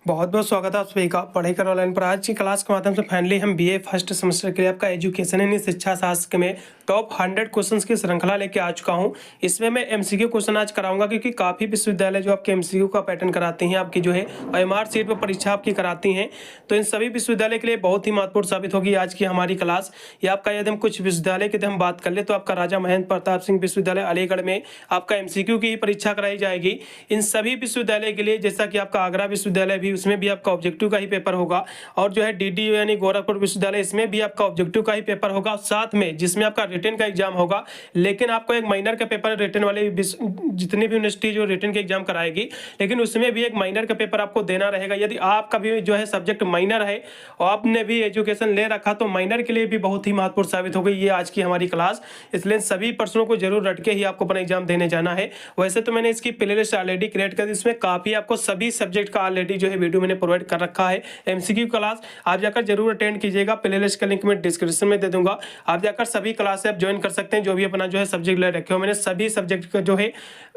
बहुत बहुत स्वागत है आप सभी का पढ़ाई कर ऑनलाइन पर। आज की क्लास के माध्यम से फाइनली हम बीए फर्स्ट सेमेस्टर के लिए आपका एजुकेशन यानी शिक्षा शास्त्र में टॉप 100 क्वेश्चंस की श्रृंखला लेके आ चुका हूं। इसमें मैं एमसीक्यू क्वेश्चन आज कराऊंगा क्योंकि काफ़ी विश्वविद्यालय जो आपके एमसीक्यू का पैटर्न कराते हैं, आपकी जो है OMR सीट पर परीक्षा आपकी कराती हैं, तो इन सभी विश्वविद्यालय के लिए बहुत ही महत्वपूर्ण साबित होगी आज की हमारी क्लास। ये आपका यदि हम कुछ विश्वविद्यालय की हम बात कर ले तो आपका राजा महेंद्र प्रताप सिंह विश्वविद्यालय अलीगढ़ में आपका एमसीक्यू की ही परीक्षा कराई जाएगी। इन सभी विश्वविद्यालय के लिए जैसा कि आपका आगरा विश्वविद्यालय भी, उसमें भी आपका ऑब्जेक्टिव का ही पेपर होगा, और जो है डीडीयू यानी गोरखपुर विश्वविद्यालय, इसमें भी आपका ऑब्जेक्टिव का ही पेपर होगा, साथ में जिसमें आपका रिटन का एग्जाम होगा। लेकिन आपको एक माइनर का पेपर रिटन वाले जितनी भी यूनिवर्सिटी जो रिटन के एग्जाम कराएगी, लेकिन उसमें भी एक माइनर का पेपर आपको देना रहेगा। यदि आपका भी जो है सब्जेक्ट माइनर है और आपने भी एजुकेशन ले रखा तो माइनर के लिए भी बहुत ही महत्वपूर्ण साबित हो गई ये आज की हमारी क्लास। इसलिए सभी प्रश्नों को जरूर रट के ही आपको अपना एग्जाम देने जाना है। वैसे तो मैंने इसकी प्ले लिस्ट ऑलरेडी क्रिएट कर दी, इसमें काफी आपको सभी सब्जेक्ट का ऑलरेडी जो है वीडियो मैंने प्रोवाइड कर रखा है। एमसीक्यू क्लास आप जाकर जरूर अटेंड कीजिएगा, प्ले लिस्ट का लिंक मैं डिस्क्रिप्शन में दे दूंगा। आप जाकर सभी क्लास आप ज्वाइन कर सकते हैं, जो भी अपना जो है सब्जेक्ट ले रखे हो। मैंने सभी सब्जेक्ट का जो है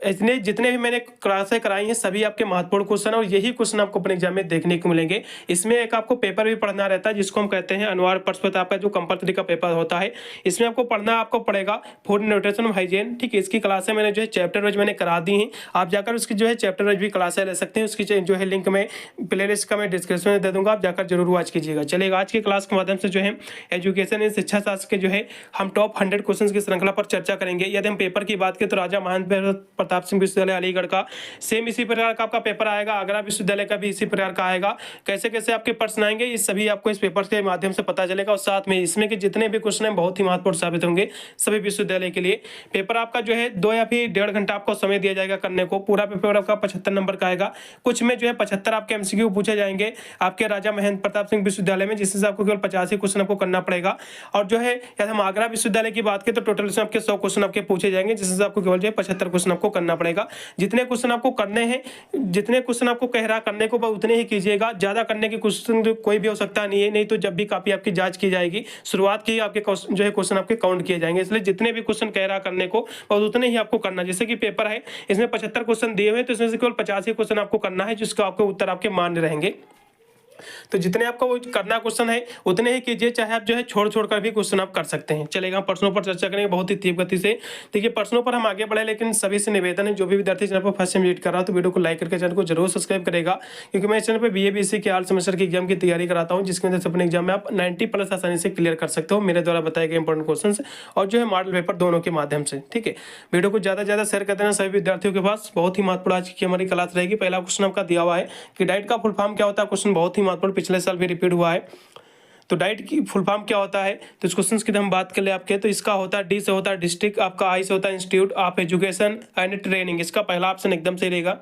इतने जितने भी मैंने क्लासें कराई हैं सभी आपके महत्वपूर्ण क्वेश्चन, और यही क्वेश्चन आपको अपने एग्जाम में देखने को मिलेंगे। इसमें एक आपको पेपर भी पढ़ना रहता है जिसको हम कहते हैं अनिवार्य प्रश्न पत्र, आपका जो कंपल्सरी का पेपर होता है। इसमें आपको पड़ेगा फूड न्यूट्रिशन ऑफ हाइजीन। ठीक है, इसकी क्लासें मैंने जो है चैप्टर वाइज मैंने करा दी हैं। आप जाकर उसकी जो है चैप्टर वाइज भी क्लासें ले सकते हैं। उसकी जो है लिंक में प्ले लिस्ट का मैं डिस्क्रिप्शन में दे दूंगा, आप जाकर जरूर वॉच कीजिएगा। चलेगा, आज की क्लास के माध्यम से जो है एजुकेशन एंड शिक्षा शास्त्र के जो है हम टॉप 100 क्वेश्चन की श्रृंखला पर चर्चा करेंगे। यदि हम पेपर की बात करें तो राजा महेंद्र प्रताप सिंह विश्वविद्यालय अलीगढ़ का सेम इसी प्रकार का आपका पेपर आएगा, आगरा विश्वविद्यालय का भी इसी प्रकार का आएगा। कैसे कैसे आपके प्रश्न आएंगे ये सभी आपको इस पेपर के माध्यम से पता चलेगा, और साथ में इसमें के जितने भी क्वेश्चन हैं बहुत ही महत्वपूर्ण साबित होंगे सभी विश्वविद्यालय के लिए। पेपर आपका जो है 2 या फिर 1.5 घंटा आपको समय दिया जाएगा करने को। पूरा पेपर आपका 75 नंबर का आएगा। कुछ में जो है 75 आपके एमसीक्यू पूछे जाएंगे आपके राजा महेंद्र प्रताप सिंह विश्वविद्यालय में, जिससे आपको केवल 85 क्वेश्चन आपको करना पड़ेगा। और जो है यदि हम आगरा विश्वविद्यालय की बात करें तो टोटल से आपके 100 क्वेश्चन आपके पूछे जाएंगे, जिससे आपको केवल जो है 75 क्वेश्चन आपको करना पड़ेगा। जितने क्वेश्चन आपको करने हैं, जितने क्वेश्चन आपको कह रहा करने को उतने ही कीजिएगा। ज्यादा करने के क्वेश्चन कोई भी हो सकता नहीं है, नहीं तो जब भी कॉपी आपकी जांच की जाएगी शुरुआत की आपके जो है क्वेश्चन आपके काउंट किए जाएंगे। इसलिए जितने भी क्वेश्चन कह रहा करने को और उतने ही आपको करना। जैसे कि पेपर है इसमें 75 क्वेश्चन दिए हुए, तो इसमें से केवल 85 क्वेश्चन आपको करना है, जिसका आपको उत्तर आपके मान्य रहेंगे। तो जितने आपको वो करना क्वेश्चन है उतने ही कीजिए, चाहे आप जो है छोड़ कर भी क्वेश्चन आप कर सकते हैं। चलेगा, प्रश्नों पर चर्चा करेंगे बहुत ही तीव्र गति से। देखिए, प्रश्नों पर हम आगे बढ़े, लेकिन सभी से निवेदन है जो भी विद्यार्थी चैनल पर फर्स्ट टाइम विजिट कर रहा है तो वीडियो को लाइक करके चैनल को जरूर सब्सक्राइब करेगा, क्योंकि मैं इस चैनल पर बीए बीएससी के ऑल सेमेस्टर की एग्जाम की तैयारी कराता हूँ, जिसके अंदर अपने एग्जाम में आप 90+ आसानी से क्लियर कर सकते हो मेरे द्वारा बताए गए इंपॉर्टेंट क्वेश्चन और जो है मॉडल पेपर दोनों के माध्यम से। ठीक है, वीडियो को ज्यादा से ज्यादा शेयर कर देना सभी विद्यार्थियों के पास। बहुत ही महत्वपूर्ण आज की हमारी क्लास रहेगी। पहला क्वेश्चन आपका दिया हुआ है कि डाइट का फुल फॉर्म क्या होता है। क्वेश्चन बहुत ही महत्वपूर्ण, पिछले साल भी रिपीट हुआ है। तो डाइट की फुल फॉर्म क्या होता है, तो इस क्वेश्चन की हम बात कर ले आपके, तो इसका होता है डी से होता है डिस्ट्रिक्ट, आपका आई से होता है institute of education and training. इसका पहला ऑप्शन एकदम सही रहेगा।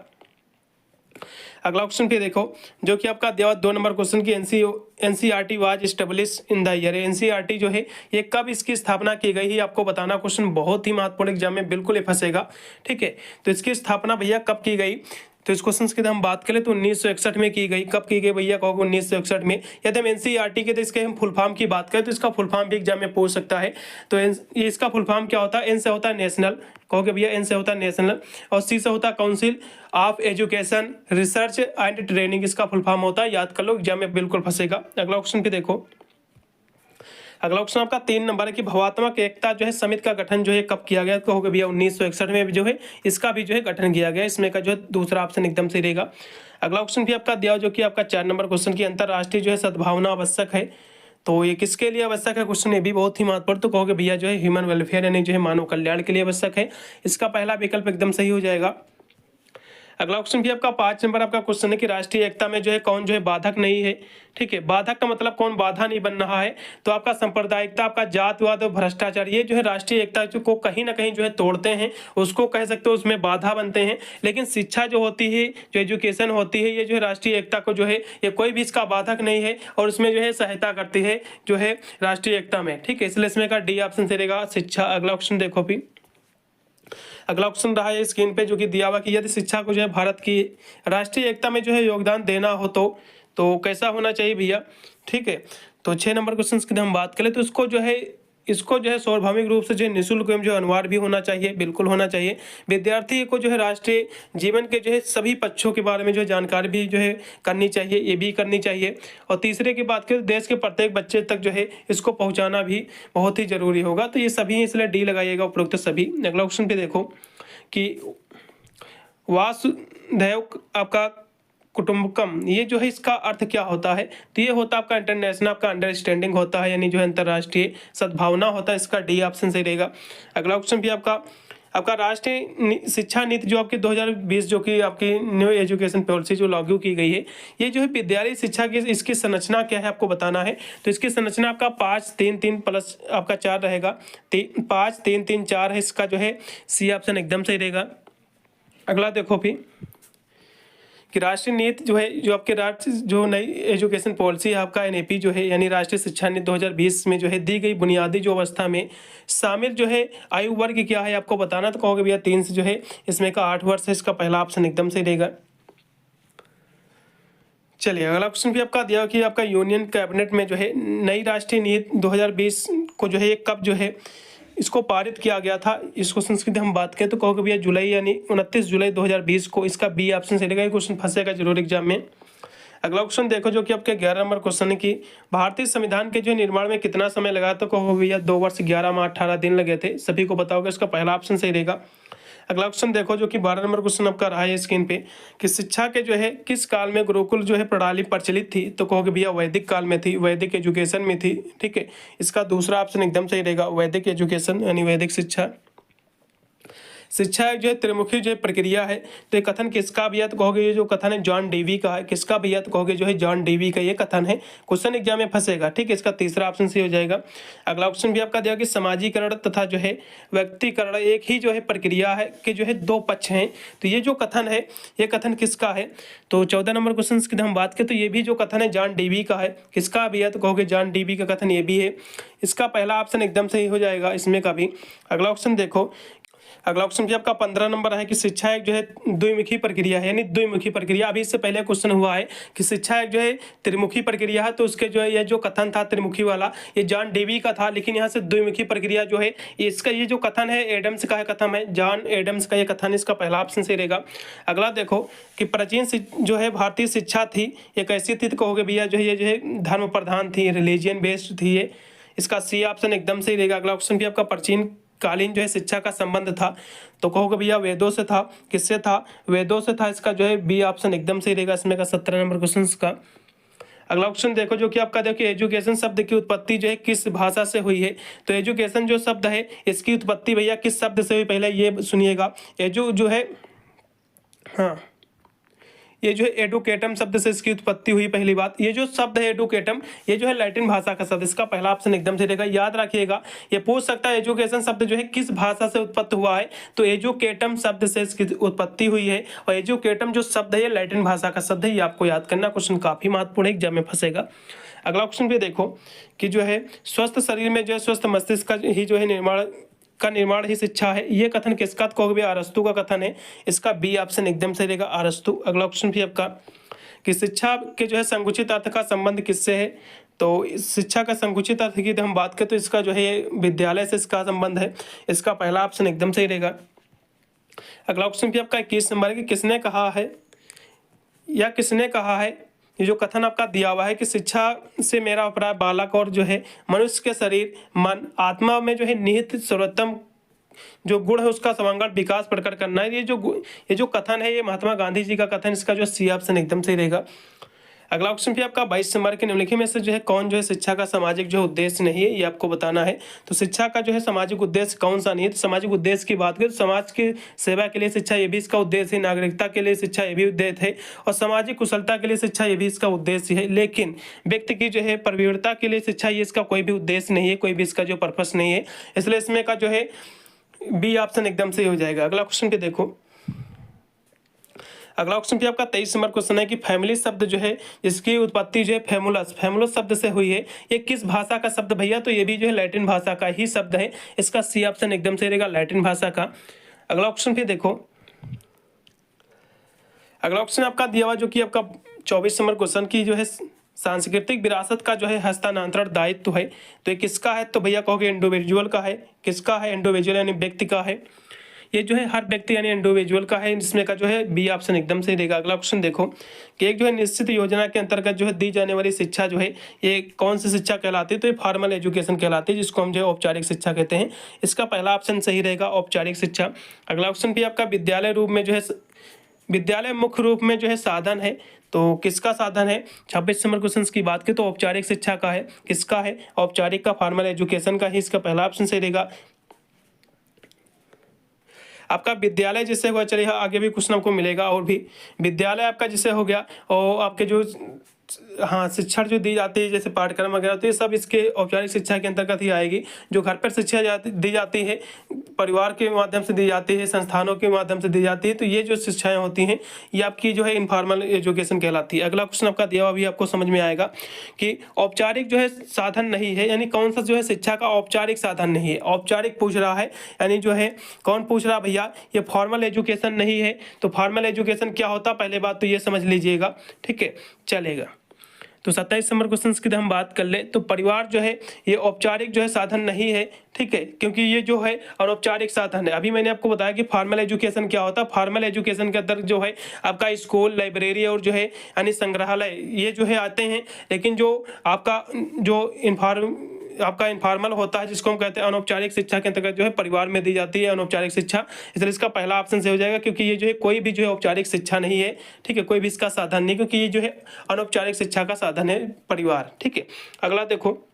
अगला क्वेश्चन पे देखो, जो कि आपका दिया 2 नंबर क्वेश्चन की NCERT was establish in the year. NCERT जो है ये कब इसकी स्थापना की गई है आपको बताना। क्वेश्चन बहुत ही महत्वपूर्ण, एग्जाम में बिल्कुल ही फंसेगा। ठीक है, तो इसकी स्थापना भैया कब की गई, तो इस क्वेश्चन की हम बात करें तो 1961 में की गई। कब की गई भैया, कहोगे 1961 में। यदि हम एनसीईआरटी के तो इसके हम फुल फॉर्म की बात करें तो इसका फुल फॉर्म भी एग्जाम में पूछ सकता है। तो ये इसका फुल फॉर्म क्या होता है, एन से होता है नेशनल, कहोगे भैया एन से होता है नेशनल, और सी से होता है council of education research and training. इसका फुल फॉर्म होता है, याद कर लो, एग्जाम में बिल्कुल फंसेगा। अगला क्वेश्चन पे देखो, अगला क्वेश्चन आपका 3 नंबर है कि भावात्मक एकता जो है समिति का गठन जो है कब किया गया, तो होगा भैया 1961 में जो है इसका भी जो है गठन किया गया। इसमें का जो है दूसरा ऑप्शन एकदम सही रहेगा। अगला क्वेश्चन भी आपका दिया जो कि आपका 4 नंबर क्वेश्चन की अंतरराष्ट्रीय जो है सद्भावना आवश्यक है, तो ये किसके लिए आवश्यक है क्वेश्चन, ये भी बहुत ही महत्वपूर्ण। तो कहोगे भैया जो है ह्यूमन वेलफेयर यानी जो है मानव कल्याण के लिए आवश्यक है। इसका पहला विकल्प एकदम सही हो जाएगा। अगला क्वेश्चन भी आपका 5 नंबर आपका क्वेश्चन है कि राष्ट्रीय एकता में जो है कौन जो है बाधक नहीं है। ठीक है, बाधक का मतलब कौन बाधा नहीं बन रहा है, तो आपका सांप्रदायिकता, आपका जातवाद और भ्रष्टाचार, ये जो है राष्ट्रीय एकता को कहीं ना कहीं जो है तोड़ते हैं, उसको कह सकते हो उसमें बाधा बनते हैं। लेकिन शिक्षा जो होती है, जो एजुकेशन होती है, ये जो है राष्ट्रीय एकता को जो है ये कोई भी इसका बाधक नहीं है, और उसमें जो है सहायता करती है जो है राष्ट्रीय एकता में। ठीक है, इसलिए इसमें का डी ऑप्शन से रहेगा शिक्षा। अगला क्वेश्चन देखो भी, अगला क्वेश्चन रहा है स्क्रीन पे जो कि दिया हुआ कि यदि शिक्षा को जो है भारत की राष्ट्रीय एकता में जो है योगदान देना हो तो कैसा होना चाहिए भैया। ठीक है, तो 6 नंबर क्वेश्चन की हम बात करें तो उसको जो है इसको जो है सार्वभौमिक रूप से जो है निःशुल्क एवं जो अनिवार्य भी होना चाहिए, बिल्कुल होना चाहिए। विद्यार्थी को जो है राष्ट्रीय जीवन के जो है सभी पक्षों के बारे में जो है जानकारी भी जो है करनी चाहिए, ये भी करनी चाहिए। और तीसरे की बात करें, देश के प्रत्येक बच्चे तक जो है इसको पहुँचाना भी बहुत ही जरूरी होगा। तो ये सभी, इसलिए डी लगाइएगा उपरोक्त सभी। अगला ऑप्शन पे देखो कि वासुधैव आपका कुटुंबकम, ये जो है इसका अर्थ क्या होता है? तो ये होता है आपका इंटरनेशनल, आपका अंडरस्टैंडिंग होता है, यानी जो है अंतर्राष्ट्रीय सद्भावना होता है। इसका डी ऑप्शन सही रहेगा। अगला ऑप्शन भी आपका राष्ट्रीय शिक्षा नीति जो आपकी 2020 जो कि आपकी न्यू एजुकेशन पॉलिसी जो लागू की गई है, ये जो है विद्यालय शिक्षा की इसकी संरचना क्या है आपको बताना है। तो इसकी संरचना आपका 5-3-3 प्लस आपका 4 रहेगा। 5-3-3-4 है इसका जो है सी ऑप्शन एकदम सही रहेगा। अगला देखो फिर कि राष्ट्रीय नीति जो है, जो आपके राज्य जो नई एजुकेशन पॉलिसी है आपका एनईपी जो है, यानी राष्ट्रीय शिक्षा नीति 2020 में जो है दी गई बुनियादी जो अवस्था में शामिल जो है आयु वर्ग क्या है आपको बताना। तो कहोगे भैया 3 से जो है इसमें का 8 वर्ष है। इसका पहला ऑप्शन एकदम सही रहेगा। चलिए अगला क्वेश्चन भी आपका दिया कि आपका यूनियन कैबिनेट में जो है नई राष्ट्रीय नीति 2020 को जो है ये कब जो है इसको पारित किया गया था। इस क्वेश्चन की हम बात करें तो कहोगे भैया जुलाई, यानी 29 जुलाई 2020 को। इसका बी ऑप्शन सही रहेगा। ये क्वेश्चन फंसेगा जरूर एग्जाम में। अगला क्वेश्चन देखो जो कि आपके 11 नंबर क्वेश्चन है कि भारतीय संविधान के जो निर्माण में कितना समय लगा। तो कहो भैया 2 वर्ष 11 माह 18 दिन लगे थे। सभी को बताओगे, इसका पहला ऑप्शन सही रहेगा। अगला क्वेश्चन देखो जो कि 12 नंबर क्वेश्चन आपका रहा है स्क्रीन पे कि शिक्षा के जो है किस काल में गुरुकुल जो है प्रणाली प्रचलित थी। तो कहोगे भैया वैदिक काल में थी, वैदिक एजुकेशन में थी। ठीक है, इसका दूसरा ऑप्शन एकदम सही रहेगा, वैदिक एजुकेशन यानी वैदिक शिक्षा। शिक्षा एक जो है त्रिमुखी जो है प्रक्रिया है। तो ये कथन किसका भैया? तो कहोगे ये जो कथन है जॉन डेवी का है। किसका भैया? तो कहोगे जो है जॉन डेवी का ये कथन है। क्वेश्चन एग्जाम में फंसेगा। ठीक है, इसका तीसरा ऑप्शन सही हो जाएगा। अगला ऑप्शन भी आपका दिया कि समाजीकरण तथा जो है व्यक्तिकरण एक ही जो है प्रक्रिया है कि जो है 2 पक्ष हैं। तो ये जो कथन है ये कथन किसका है? तो 14 नंबर क्वेश्चन की हम बात करें तो ये भी जो कथन है जॉन डेवी का है। किसका भैया? तो कहोगे जॉन डेवी का कथन ये भी है। इसका पहला ऑप्शन एकदम सही हो जाएगा इसमें का भी। अगला ऑप्शन देखो, अगला ऑप्शन भी आपका 15 नंबर है कि शिक्षा एक जो है द्विमुखी प्रक्रिया है, यानी द्विमुखी प्रक्रिया। अभी इससे पहले क्वेश्चन हुआ है कि शिक्षा एक जो है त्रिमुखी प्रक्रिया है। तो उसके जो है ये जो कथन था त्रिमुखी वाला ये जॉन डेवी का था, लेकिन यहाँ से द्विमुखी प्रक्रिया जो है इसका ये जो कथन है एडम्स का है, कथन है जॉन एडम्स का ये कथन। इसका पहला ऑप्शन सही रहेगा। अगला देखो कि प्राचीन जो है भारतीय शिक्षा थी ये कैसी थी। तो कहोगे भैया जो है ये जो है धर्म प्रधान थी, रिलीजियन बेस्ड थी ये। इसका सी ऑप्शन एकदम सही रहेगा। अगला ऑप्शन भी आपका प्राचीन कालीन जो है शिक्षा का संबंध था। तो कहोगे भैया वेदों से था। किससे था? वेदों से था। इसका जो है बी ऑप्शन एकदम सही रहेगा इसमें का 17 नंबर क्वेश्चन का। अगला ऑप्शन देखो जो कि आपका देखो एजुकेशन शब्द की उत्पत्ति जो है किस भाषा से हुई है। तो एजुकेशन जो शब्द है इसकी उत्पत्ति भैया किस शब्द से हुई पहले ये सुनिएगा। एजु जो है, हाँ, ये जो है एडुकेटम शब्द से इसकी उत्पत्ति हुई पहली बात। ये जो शब्द है एडुकेटम ये जो है लैटिन भाषा का शब्द। इसका पहला ऑप्शन एकदम सही रहेगा। याद रखिएगा ये पूछ सकता है एजुकेशन शब्द जो है किस भाषा से उत्पत्ति हुआ है। तो एजुकेटम शब्द से इसकी उत्पत्ति हुई है और एजुकेटम जो शब्द है ये लैटिन भाषा का शब्द है। ये आपको याद करना, क्वेश्चन काफी महत्वपूर्ण है, एग्जाम में फंसेगा। अगला ऑप्शन भी देखो कि जो है स्वस्थ शरीर में जो है स्वस्थ मस्तिष्क का ही जो है निर्माण ही शिक्षा है। ये कथन किसका? तो कहोगे अरस्तु का कथन है। इसका बी ऑप्शन एकदम सही रहेगा, अरस्तु। अगला ऑप्शन भी आपका कि शिक्षा के जो है संकुचित अर्थ का संबंध किससे है। तो शिक्षा का संकुचित अर्थ की हम बात करें तो इसका जो है विद्यालय से इसका संबंध है। इसका पहला ऑप्शन एकदम सही रहेगा। अगला ऑप्शन भी आपका 21 नंबर है कि किसने कहा है या किसने कहा है। ये जो कथन आपका दिया हुआ है कि शिक्षा से मेरा अभिप्राय बालक और जो है मनुष्य के शरीर मन आत्मा में जो है निहित सर्वोत्तम जो गुण है उसका समग्र विकास प्रकट करना है। ये जो कथन है ये महात्मा गांधी जी का कथन। इसका जो सी ऑप्शन एकदम सही रहेगा। अगला ऑप्शन भी आपका 22 नंबर के निम्नलिखित में से जो है कौन जो है शिक्षा का सामाजिक जो उद्देश्य नहीं है ये आपको बताना है। तो शिक्षा का जो है सामाजिक उद्देश्य कौन सा नहीं है। तो सामाजिक उद्देश्य की बात करें तो समाज की सेवा के लिए शिक्षा ये भी इसका उद्देश्य है, नागरिकता के लिए शिक्षा ये भी उद्देश्य है और सामाजिक कुशलता के लिए शिक्षा ये भी इसका उद्देश्य है। लेकिन व्यक्ति की जो है प्रवीणता के लिए शिक्षा ये इसका कोई भी उद्देश्य नहीं है, कोई भी इसका जो पर्पस नहीं है। इसलिए इसमें का जो है बी ऑप्शन एकदम सही हो जाएगा। अगला क्वेश्चन पे देखो, अगला ऑप्शन भी आपका 23 नंबर क्वेश्चन है कि फैमिली शब्द जो है जिसकी उत्पत्ति जो है फैमुलस शब्द से हुई है ये किस भाषा का शब्द भैया। तो ये भी जो है लैटिन भाषा का ही शब्द है। इसका सी ऑप्शन एकदम सही रहेगा, लैटिन भाषा का। अगला ऑप्शन भी देखो, अगला ऑप्शन आपका दिया हुआ जो कि आपका 24 नंबर क्वेश्चन की जो है सांस्कृतिक विरासत का जो है हस्तांतरण दायित्व है, तो ये किसका है? तो भैया कहोगे इंडिविजुअल का है। किसका है? इंडिविजुअल यानी व्यक्ति का है। ये जो है हर व्यक्ति यानी इंडिविजुअल का है। इसमें का जो है बी ऑप्शन एकदम सही रहेगा। अगला क्वेश्चन देखो कि एक जो है निश्चित योजना के अंतर्गत जो है दी जाने वाली शिक्षा जो है ये कौन सी शिक्षा कहलाती है? तो ये फॉर्मल एजुकेशन कहलाती है, जिसको हम जो है औपचारिक शिक्षा कहते हैं। इसका पहला ऑप्शन सही रहेगा, औपचारिक शिक्षा। अगला क्वेश्चन भी आपका विद्यालय रूप में जो है, विद्यालय मुख्य रूप में जो है साधन है, तो किसका साधन है? 26 नंबर क्वेश्चन की बात की तो औपचारिक शिक्षा का है। किसका है? औपचारिक का, फॉर्मल एजुकेशन का ही इसका पहला ऑप्शन सही रहेगा। आपका विद्यालय जिससे हुआ, चलिए आगे भी क्वेश्चन आपको मिलेगा और भी। विद्यालय आपका जिससे हो गया और आपके जो शिक्षा जो दी जाती है जैसे पाठ्यक्रम वगैरह, तो ये सब इसके औपचारिक शिक्षा के अंतर्गत ही आएगी। जो घर पर शिक्षा दी जाती है, परिवार के माध्यम से दी जाती है, संस्थानों के माध्यम से दी जाती है, तो ये जो शिक्षाएं होती हैं ये आपकी जो है इनफॉर्मल एजुकेशन कहलाती है। अगला क्वेश्चन आपका दिया हुआ भी आपको समझ में आएगा कि औपचारिक जो है साधन नहीं है, यानी कौन सा जो है शिक्षा का औपचारिक साधन नहीं है। औपचारिक पूछ रहा है, यानी जो है कौन पूछ रहा भैया? ये फॉर्मल एजुकेशन नहीं है। तो फॉर्मल एजुकेशन क्या होता? पहले बात तो ये समझ लीजिएगा, ठीक है, चलेगा। तो 27 नंबर क्वेश्चन की हम बात कर ले तो परिवार जो है ये औपचारिक जो है साधन नहीं है, ठीक है, क्योंकि ये जो है अनौपचारिक साधन है। अभी मैंने आपको बताया कि फॉर्मल एजुकेशन क्या होता है। फॉर्मल एजुकेशन के अंदर जो है आपका स्कूल, लाइब्रेरी और जो है यानी संग्रहालय ये जो है आते हैं, लेकिन जो आपका जो इनफॉर्मल होता है जिसको हम कहते हैं अनौपचारिक शिक्षा के अंतर्गत जो है परिवार में दी जाती है अनौपचारिक शिक्षा, इसलिए इसका पहला ऑप्शन से हो जाएगा, क्योंकि ये जो है कोई भी जो है औपचारिक शिक्षा नहीं है, ठीक है, कोई भी इसका साधन नहीं, क्योंकि ये जो है अनौपचारिक शिक्षा का साधन है परिवार, ठीक है। अगला देखो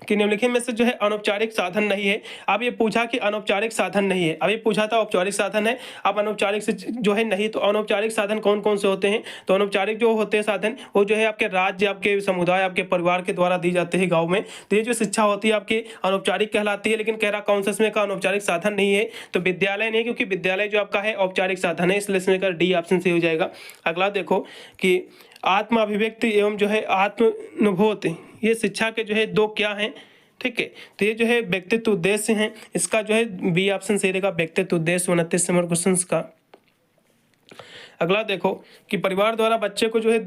कि निम्नलिखित में से जो है अनौपचारिक साधन नहीं है। अब ये पूछा कि अनौपचारिक साधन नहीं है, अभी पूछा था औपचारिक साधन है, अब अनौपचारिक से जो है नहीं, तो अनौपचारिक साधन कौन कौन से होते हैं? तो अनौपचारिक जो होते हैं साधन वो जो है आपके राज्य, आपके समुदाय, आपके परिवार के द्वारा दी जाती है गाँव में, तो ये जो शिक्षा होती है आपकी अनौपचारिक कहलाती है। लेकिन कह रहा कौन सा इसमें का अनौपचारिक साधन नहीं है? तो विद्यालय नहीं, क्योंकि विद्यालय जो आपका है औपचारिक साधन है, इसलिए इसमें का डी ऑप्शन से हो जाएगा। अगला देखो कि आत्म अभिव्यक्ति एवं जो है आत्मानुभूति ये शिक्षा के जो है दो क्या हैं, ठीक है, तो ये जो है व्यक्तित्व उद्देश्य हैं। इसका जो है बी ऑप्शन सही रहेगा, व्यक्तित्व उद्देश्य 29 नंबर क्वेश्चन का। अगला देखो कि परिवार द्वारा बच्चे को जो है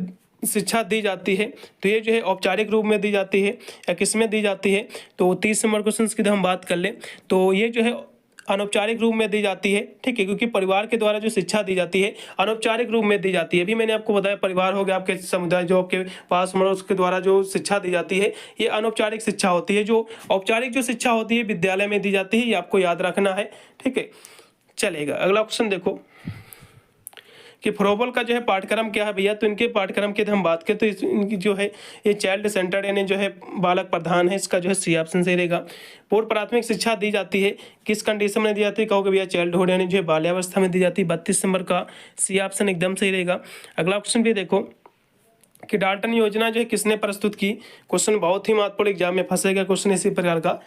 शिक्षा दी जाती है, तो ये जो है औपचारिक रूप में दी जाती है या किस में दी जाती है? तो 30 नंबर क्वेश्चन की हम बात कर ले तो ये जो है अनौपचारिक रूप में दी जाती है, ठीक है, क्योंकि परिवार के द्वारा जो शिक्षा दी जाती है अनौपचारिक रूप में दी जाती है। अभी मैंने आपको बताया परिवार हो गया, आपके समुदाय जो आपके पास उसके द्वारा जो शिक्षा दी जाती है ये अनौपचारिक शिक्षा होती है। जो औपचारिक जो शिक्षा होती है विद्यालय में दी जाती है, ये आपको याद रखना है, ठीक है, चलेगा। अगला क्वेश्चन देखो कि फ्रोबल का जो है पाठ्यक्रम क्या है भैया? तो इनके पाठ्यक्रम की हम बात करें तो इनकी जो है ये चाइल्ड सेंटर्ड यानी जो है बालक प्रधान है, इसका जो है सी ऑप्शन सही रहेगा। पूर्व प्राथमिक शिक्षा दी जाती है किस कंडीशन में दी जाती है? कहोगे भैया चाइल्डहुड यानी जो है बाल्यावस्था में दी जाती है। 32 नंबर का सी ऑप्शन एकदम सही रहेगा। अगला क्वेश्चन भी देखो कि डाल्टन योजना जो है किसने प्रस्तुत की? क्वेश्चन बहुत ही महत्वपूर्ण, एग्जाम में फंसेगा क्वेश्चन इसी प्रकार का।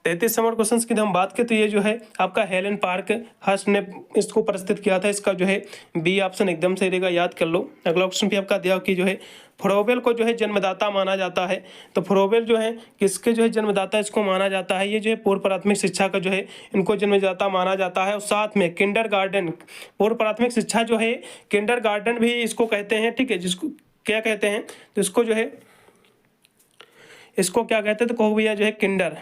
33 नंबर क्वेश्चन की हम बात करें तो ये जो है आपका हेलन पार्क हर्स्ट ने इसको प्रस्तुत किया था, इसका जो है बी ऑप्शन एकदम सही रहेगा, याद कर लो। अगला क्वेश्चन भी आपका दिया कि जो है फ्रोबेल को जो है जन्मदाता माना जाता है, तो फ्रोबेल जो है किसके जो है जन्मदाता इसको माना जाता है? ये जो है पूर्व प्राथमिक शिक्षा का जो है इनको जन्मदाता माना जाता है। और साथ में किंडरगार्टन, पूर्व प्राथमिक शिक्षा जो है किंडरगार्टन भी इसको कहते हैं, ठीक है, जिसको क्या कहते हैं? तो इसको जो है इसको क्या कहते हैं? तो कहो भैया जो है किंडर,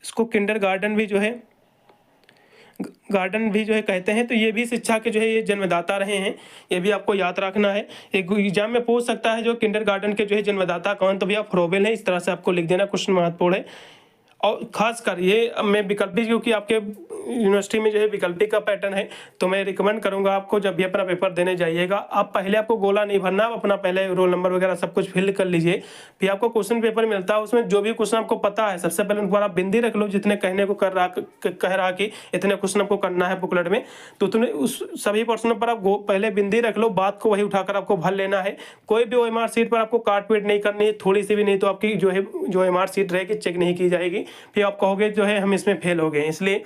इसको किंडरगार्टन भी जो है गार्डन भी जो है कहते हैं। तो ये भी शिक्षा के जो है ये जन्मदाता रहे हैं, ये भी आपको याद रखना है। एक एग्जाम में पूछ सकता है जो किंडरगार्टन के जो है जन्मदाता कौन? तो भैया फ्रोबेल है, इस तरह से आपको लिख देना, क्वेश्चन महत्वपूर्ण है। और खासकर ये मैं विकल्पी, क्योंकि आपके यूनिवर्सिटी में जो है विकल्पी का पैटर्न है, तो मैं रिकमेंड करूंगा आपको जब भी अपना पेपर देने जाइएगा, आप पहले आपको गोला नहीं भरना, आप अपना पहले रोल नंबर वगैरह सब कुछ फिल कर लीजिए। फिर आपको क्वेश्चन पेपर मिलता है, उसमें जो भी क्वेश्चन आपको पता है सबसे पहले उनको आप बिंदी रख लो, जितने कहने को कह रहा कि इतने क्वेश्चन आपको करना है बुकलेट में, तो तुम्हें उस सभी प्रश्नों पर आप पहले बिंदी रख लो, बात को वही उठाकर आपको भर लेना है। कोई भी OMR शीट पर आपको काट पीट नहीं करनी है, थोड़ी सी भी नहीं, तो आपकी जो है जो OMR शीट रहेगी चेक नहीं की जाएगी, फिर आप कहोगे जो है हम इसमें फेल हो गए। इसलिए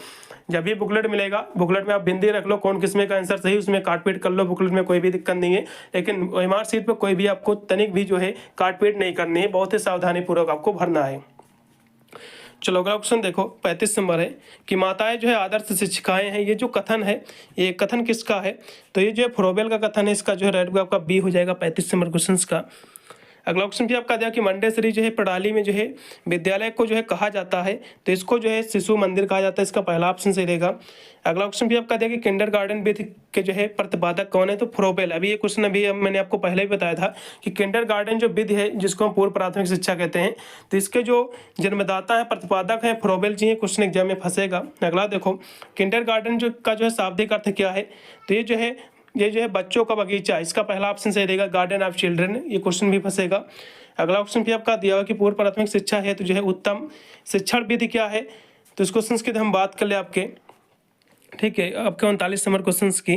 जब भी बुकलेट मिलेगा, बुकलेट में आप बिंदी रख लो, कौन किसमें का आंसर सही उसमें काट पीट कर लो, बुकलेट में कोई भी दिक्कत नहीं है। लेकिन OMR शीट पर कोई भी आपको तनिक भी जो है काट पीट नहीं करनी है, बहुत ही सावधानी पूर्वक आपको भरना है। चलो अगला क्वेश्चन देखो 35 नंबर है कि माताएं जो है आदर्श शिक्षिकाएं हैं। ये जो कथन है ये कथन किसका है? तो ये जो है फ्रोबेल का कथन है, इसका जो है रेड आपका बी हो जाएगा 35 नंबर क्वेश्चन का। अगला ऑप्शन भी आपका दिया कि मंडेसरी जो है प्रणाली में जो है विद्यालय को जो है कहा जाता है, तो इसको जो है शिशु मंदिर कहा जाता है, इसका पहला ऑप्शन सही रहेगा। अगला ऑप्शन भी आपका दिया कि किंडरगार्टन विधि के जो है प्रतिपादक कौन है, तो फ्रोबेल। अभी ये क्वेश्चन अभी मैंने आपको पहले भी बताया था कि किंडरगार्टन जो विधि है जिसको हम पूर्व प्राथमिक शिक्षा कहते हैं, तो इसके जो जन्मदाता है प्रतिपादक है फ्रोबेल जी, क्वेश्चन एग्जाम में फंसेगा। अगला देखो किंडरगार्टन जो का जो है शाब्दिक अर्थ क्या है, तो ये जो है बच्चों का बगीचा, इसका पहला ऑप्शन सही रहेगा, गार्डन ऑफ चिल्ड्रन, ये क्वेश्चन भी फंसेगा। अगला ऑप्शन भी आपका दिया हुआ कि पूर्व प्राथमिक शिक्षा है तो जो है उत्तम शिक्षण विधि क्या है, तो इस क्वेश्चन की हम बात कर ले आपके, ठीक है, आपके 39 नंबर क्वेश्चन की,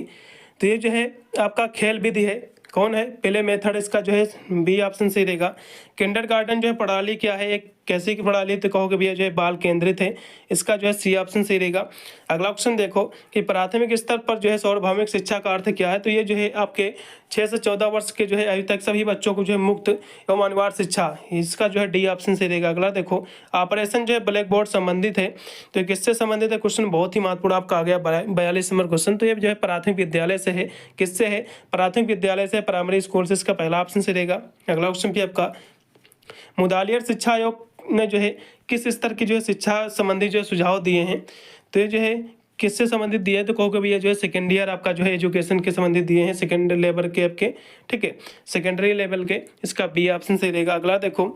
तो ये जो है आपका खेल विधि है, कौन है, पहले मेथड, इसका जो है बी ऑप्शन सही रहेगा। किंडरगार्टन जो है प्रणाली क्या है, एक कैसे की प्रणाली, तो कहोगे भैया जो है बाल केंद्रित है, इसका जो है सी ऑप्शन सही रहेगा। अगला ऑप्शन देखो कि प्राथमिक स्तर पर जो है सार्वभौमिक शिक्षा का अर्थ क्या है, तो ये जो है आपके 6 से 14 वर्ष के जो है आयु तक सभी बच्चों को जो है मुक्त एवं अनिवार्य शिक्षा, इसका जो है डी ऑप्शन सही रहेगा। अगला देखो ऑपरेशन जो है ब्लैक बोर्ड संबंधित है, तो ये किससे संबंधित है, क्वेश्चन बहुत ही महत्वपूर्ण आपका आ गया 42 नंबर क्वेश्चन, तो ये जो है प्राथमिक विद्यालय से है, किससे है, प्राथमिक विद्यालय से, प्राइमरी स्कूल से, इसका पहला ऑप्शन सही रहेगा। अगला ऑप्शन भी आपका मुदालियर शिक्षा आयोग ने जो है किस स्तर की जो है शिक्षा संबंधी जो है सुझाव दिए हैं, तो ये जो है किससे संबंधित दिए हैं, तो कहोगे भैया जो है सेकेंड ईयर आपका जो है एजुकेशन के संबंधित दिए हैं, सेकेंड लेवल के आपके, ठीक है, सेकेंडरी लेवल के, इसका बी ऑप्शन सही रहेगा। अगला देखो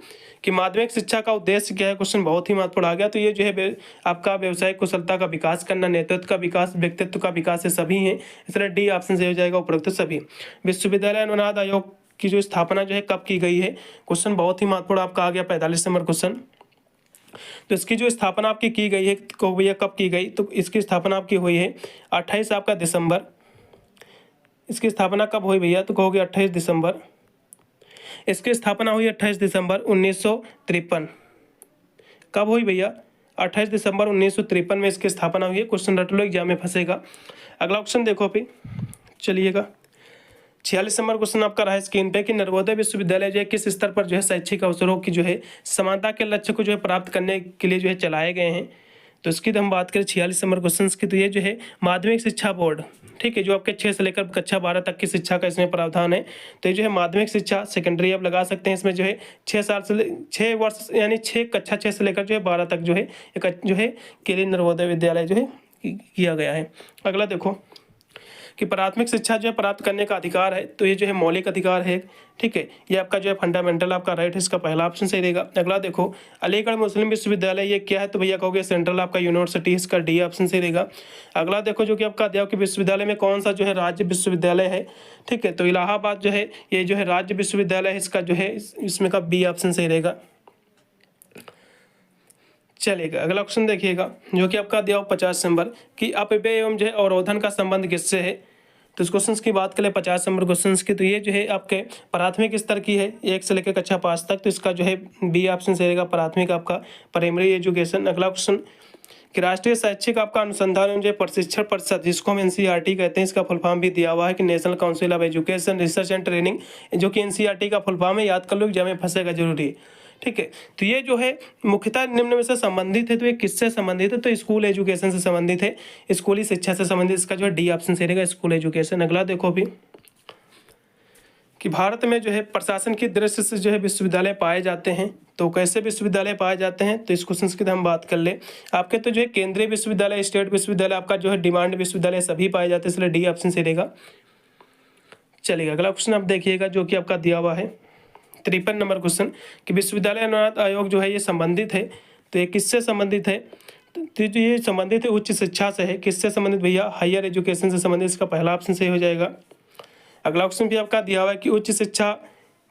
कि माध्यमिक शिक्षा का उद्देश्य क्या है, क्वेश्चन बहुत ही महत्वपूर्ण आ गया, तो ये जो है आपका व्यवसायिक कुशलता का विकास करना, नेतृत्व का विकास, व्यक्तित्व का विकास, ये सभी हैं, इसलिए डी ऑप्शन सही हो जाएगा उपरोक्त सभी। विश्वविद्यालय अनुदान आयोग की जो स्थापना जो है कब की गई है, क्वेश्चन बहुत ही महत्वपूर्ण आपका आ गया 45 नंबर क्वेश्चन, तो इसकी जो स्थापना आपकी की गई है, को भैया कब की गई, तो इसकी स्थापना आपकी हुई है 28 आपका दिसंबर, इसकी स्थापना कब हुई भैया, तो कहोगे 28 दिसंबर, इसकी स्थापना हुई 28 दिसंबर 1953, कब हुई भैया, 28 दिसंबर 1953 में इसकी स्थापना हुई है, क्वेश्चन रट लो एग्जाम में फंसेगा। अगला ऑप्शन देखो अभी चलिएगा 46 नंबर क्वेश्चन आपका रहा है स्क्रीन पे कि नवोदय विश्वविद्यालय जो है किस स्तर पर जो है शैक्षिक अवसरों की जो है समानता के लक्ष्य को जो है प्राप्त करने के लिए जो है चलाए गए हैं, तो इसकी तो हम बात करें 46 नंबर क्वेश्चन की, तो ये जो है माध्यमिक शिक्षा बोर्ड, ठीक है, जो आपके 6 से लेकर कक्षा 12 तक की शिक्षा का इसमें प्रावधान है, तो ये जो है माध्यमिक शिक्षा सेकेंडरी आप लगा सकते हैं, इसमें जो है 6 वर्ष यानी 6 से लेकर जो है 12 तक जो है जो है के लिए नवोदय विद्यालय जो है किया गया है। अगला देखो कि प्राथमिक शिक्षा जो है प्राप्त करने का अधिकार है, तो ये जो है मौलिक अधिकार है, ठीक है, ये आपका जो है फंडामेंटल आपका राइट है, इसका पहला ऑप्शन सही रहेगा। अगला देखो अलीगढ़ मुस्लिम विश्वविद्यालय ये क्या है, तो भैया कहोगे सेंट्रल आपका यूनिवर्सिटी, इसका डी ऑप्शन सही रहेगा। अगला देखो जो कि आपका दिया कि विश्वविद्यालय में कौन सा जो है राज्य विश्वविद्यालय है, ठीक है, तो इलाहाबाद जो है ये जो है राज्य विश्वविद्यालय है, इसका जो है इसमें का बी ऑप्शन सही रहेगा। चलेगा अगला ऑप्शन देखिएगा जो कि आपका दिया हो 50 नंबर कि अपव्यय एवं जो है अवरोधन का संबंध किससे है, तो इस क्वेश्चन की बात करें 50 नंबर क्वेश्चन की, तो ये जो है आपके प्राथमिक स्तर की है 1 से लेकर कक्षा 5 तक, तो इसका जो है बी ऑप्शन से रहेगा प्राथमिक आपका प्राइमरी एजुकेशन। अगला क्वेश्चन कि राष्ट्रीय शैक्षिक आपका अनुसंधान एवं जो प्रशिक्षण परिषद जिसको हम एनसीईआरटी कहते हैं, इसका फुल फॉर्म भी दिया हुआ है कि national council of education research and training, जो कि एनसीईआरटी का फुल फॉर्म है, याद कर लो एग्जाम में फंसेगा जरूरी है, ठीक है। तो ये जो है मुख्यतः निम्न में से संबंधित है, तो ये किससे संबंधित है, तो स्कूल एजुकेशन से संबंधित है, स्कूली शिक्षा से संबंधित, इसका जो है डी ऑप्शन से रहेगा स्कूल एजुकेशन। अगला देखो भी कि भारत में जो है प्रशासन की दृष्टि से जो है विश्वविद्यालय पाए जाते हैं, तो कैसे विश्वविद्यालय पाए जाते हैं, तो इस क्वेश्चन की हम बात कर ले आपके, तो जो है केंद्रीय विश्वविद्यालय, स्टेट विश्वविद्यालय, आपका जो है डिमांड विश्वविद्यालय सभी पाए जाते हैं, इसलिए डी ऑप्शन से रहेगा। चलिए अगला क्वेश्चन आप देखिएगा जो कि आपका दिया हुआ है 53 नंबर क्वेश्चन कि विश्वविद्यालय अनुदान आयोग जो है ये संबंधित है, तो ये किससे संबंधित है, तो जो ये संबंधित है उच्च शिक्षा से है, किससे संबंधित भैया, हायर एजुकेशन से संबंधित, इसका पहला ऑप्शन सही हो जाएगा। अगला ऑप्शन भी आपका दिया हुआ है कि उच्च शिक्षा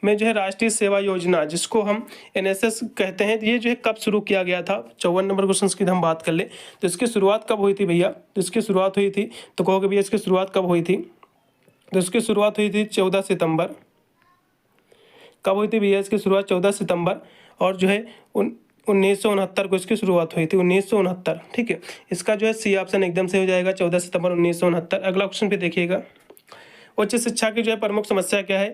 में जो है राष्ट्रीय सेवा योजना जिसको हम एनएसएस कहते हैं, ये जो है कब शुरू किया गया था, 54 नंबर क्वेश्चन की हम बात कर ले, तो इसकी शुरुआत कब हुई थी भैया, तो इसकी शुरुआत हुई थी, तो कहोगे भैया इसकी शुरुआत कब हुई थी, तो इसकी शुरुआत हुई थी 14 सितंबर, कब हुई थी भैया, इसकी शुरुआत 14 सितंबर, और जो है 1969 को इसकी शुरुआत हुई थी, 1969, ठीक है, इसका जो है सी ऑप्शन एकदम से हो जाएगा 14 सितंबर 1969। अगला क्वेश्चन भी देखिएगा उच्च शिक्षा की जो है प्रमुख समस्या क्या है,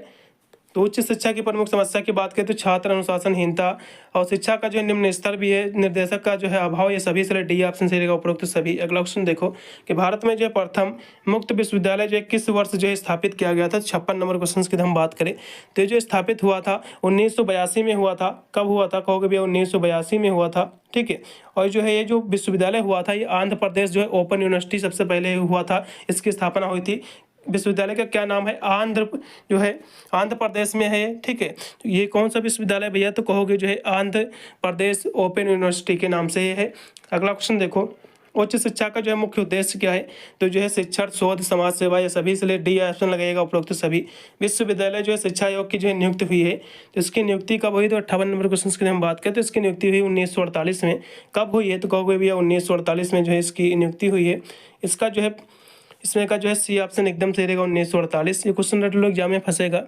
तो उच्च शिक्षा की प्रमुख समस्या की बात करें तो छात्र अनुशासनहीनता और शिक्षा का जो निम्न स्तर भी है, निर्देशक का जो है अभाव, ये सभी से डी ऑप्शन सही रहेगा उपरोक्त सभी। अगला क्वेश्चन देखो कि भारत में जो है प्रथम मुक्त विश्वविद्यालय जो है किस वर्ष जो है स्थापित किया गया था। 56 नंबर क्वेश्चन की हम बात करें तो ये जो स्थापित हुआ था 1982 में हुआ था। कब हुआ था कहोगे भैया, 1982 में हुआ था, ठीक है। और जो है ये जो विश्वविद्यालय हुआ था ये आंध्र प्रदेश जो है ओपन यूनिवर्सिटी सबसे पहले हुआ था, इसकी स्थापना हुई थी। विश्वविद्यालय का क्या नाम है, आंध्र जो है आंध्र प्रदेश में है, ठीक है। तो ये कौन सा विश्वविद्यालय भैया, तो कहोगे जो है आंध्र प्रदेश ओपन यूनिवर्सिटी के नाम से ये है। अगला क्वेश्चन देखो, उच्च शिक्षा का जो है मुख्य उद्देश्य क्या है, तो जो है शिक्षण, शोध, समाज सेवा, ये सभी से डी ऑप्शन लगेगा उपरोक्त सभी। विश्वविद्यालय जो है शिक्षा आयोग की जो है नियुक्त हुई है, तो इसकी नियुक्ति कब हुई, तो 58 नंबर क्वेश्चन की हम बात करें तो इसकी नियुक्ति हुई 1948 में। कब हुई है, तो कहोगे भैया 1948 में जो है इसकी नियुक्ति हुई है। इसका जो है इसमें का जो है सी ऑप्शन एकदम सही रहेगा 1948। ये क्वेश्चन रट लो, एग्जाम में फंसेगा,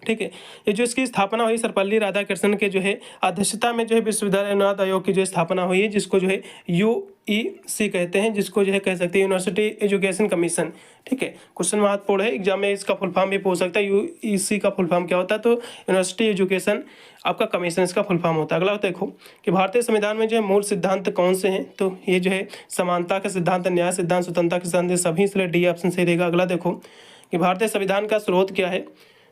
ठीक है। ये जो इसकी स्थापना हुई सर्वपल्ली राधाकृष्णन के जो है अध्यक्षता में जो है विश्वविद्यालय अनुदान आयोग की जो स्थापना हुई है, जिसको जो है यूईसी कहते हैं, जिसको जो है कह सकते हैं यूनिवर्सिटी एजुकेशन कमीशन, ठीक है। क्वेश्चन महत्वपूर्ण है, एग्जाम में इसका फुल फॉर्म भी पूछ सकता है। यूईसी का फुल फॉर्म क्या होता है, तो यूनिवर्सिटी एजुकेशन आपका कमीशन इसका फुल फॉर्म होता है। अगला देखो कि भारतीय संविधान में जो है मूल सिद्धांत कौन से हैं, तो ये जो है समानता का सिद्धांत, न्याय सिद्धांत, स्वतंत्रता के सिद्धांत, सभी इसलिए डी ऑप्शन सही रहेगा। अगला देखो कि भारतीय संविधान का स्रोत क्या है,